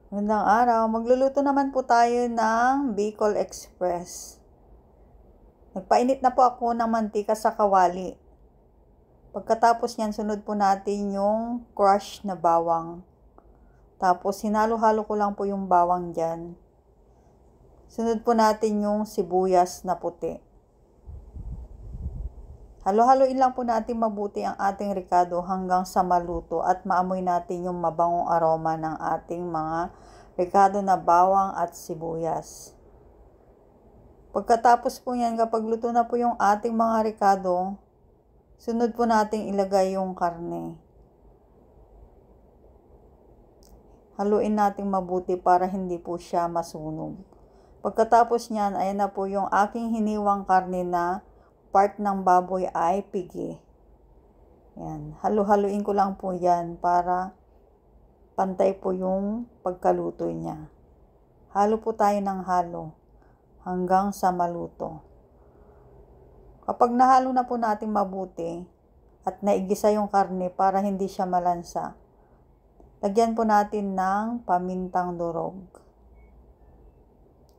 Magandang araw. Magluluto naman po tayo ng Bicol Express. Nagpainit na po ako ng mantika sa kawali. Pagkatapos niyan, sunod po natin yung crush na bawang. Tapos, hinalo-halo ko lang po yung bawang dyan. Sunod po natin yung sibuyas na puti. Halo-haloin lang po natin mabuti ang ating ricado hanggang sa maluto at maamoy natin yung mabangong aroma ng ating mga ricado na bawang at sibuyas. Pagkatapos po yan, kapag luto na po yung ating mga ricado, sunod po natin ilagay yung karne. Haluin natin mabuti para hindi po siya masunog. Pagkatapos niyan, ayan na po yung aking hiniwang karne na part ng baboy ay pigi. Yan. Halo-haluin ko lang po yan para pantay po yung pagkaluto niya. Halo po tayo ng halo hanggang sa maluto. Kapag nahalo na po natin mabuti at naigisa yung karne para hindi siya malansa, lagyan po natin ng pamintang durog.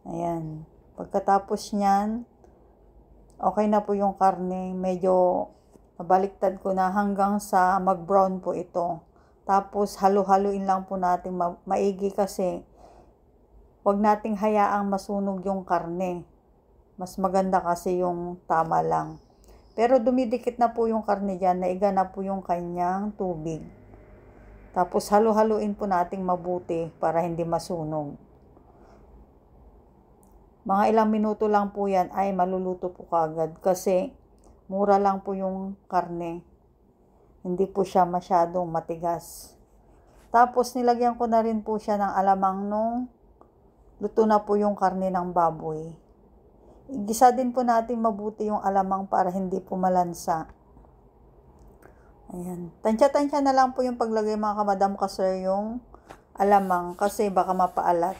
Ayan. Pagkatapos niyan, okay na po yung karne. Medyo nabaliktad ko na hanggang sa mag-brown po ito. Tapos halo-haluin lang po natin maigi kasi huwag nating hayaang masunog yung karne. Mas maganda kasi yung tama lang. Pero dumidikit na po yung karne dyan. Naiga na po yung kanyang tubig. Tapos halo-haluin po nating mabuti para hindi masunog. Mga ilang minuto lang po yan ay maluluto po kagad kasi mura lang po yung karne. Hindi po siya masyadong matigas. Tapos nilagyan ko na rin po siya ng alamang nung luto na po yung karne ng baboy. Igisa din po natin mabuti yung alamang para hindi po malansa. Ayan. Tansya-tansya na lang po yung paglagay mga kamadam kasir yung alamang kasi baka mapaalat.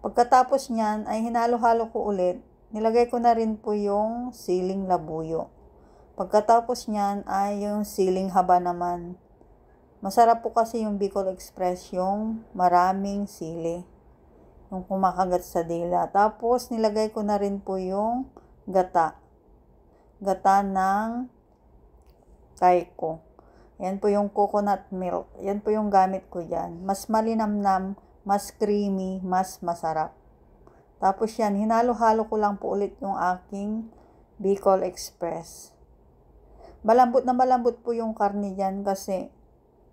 Pagkatapos niyan ay hinalo-halo ko ulit. Nilagay ko na rin po yung siling labuyo. Pagkatapos niyan ay yung siling haba naman. Masarap po kasi yung Bicol Express yung maraming sili. Yung kumakagat sa dila. Tapos nilagay ko na rin po yung gata. Gata ng Taiko. Yan po yung coconut milk. Yan po yung gamit ko dyan. Mas malinamnam, mas creamy, mas masarap. Tapos yan, hinalo-halo ko lang po ulit yung aking Bicol Express. Malambot na malambot po yung karne dyan kasi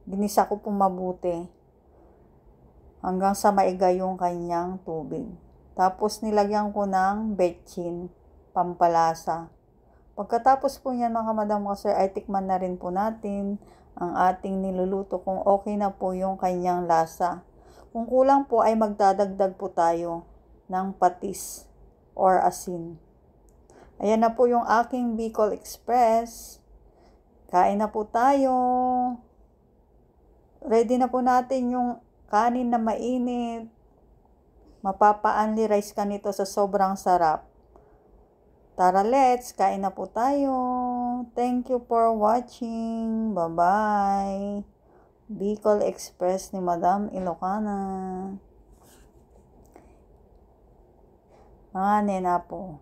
ginisa ko po mabuti hanggang sa maiga yung kanyang tubig. Tapos nilagyan ko ng betchin, pampalasa. Pagkatapos po yan mga kamadam kasir ay tikman na rin po natin ang ating niluluto kung okay na po yung kanyang lasa. Kung kulang po ay magdadagdag po tayo ng patis or asin. Ayan na po yung aking Bicol Express. Kain na po tayo. Ready na po natin yung kanin na mainit. Mapapa-only rice ka nito sa sobrang sarap. Tara, let's kain na po tayo. Thank you for watching. Bye-bye. Bicol Express ni Madam Ilocana. Mga nena po.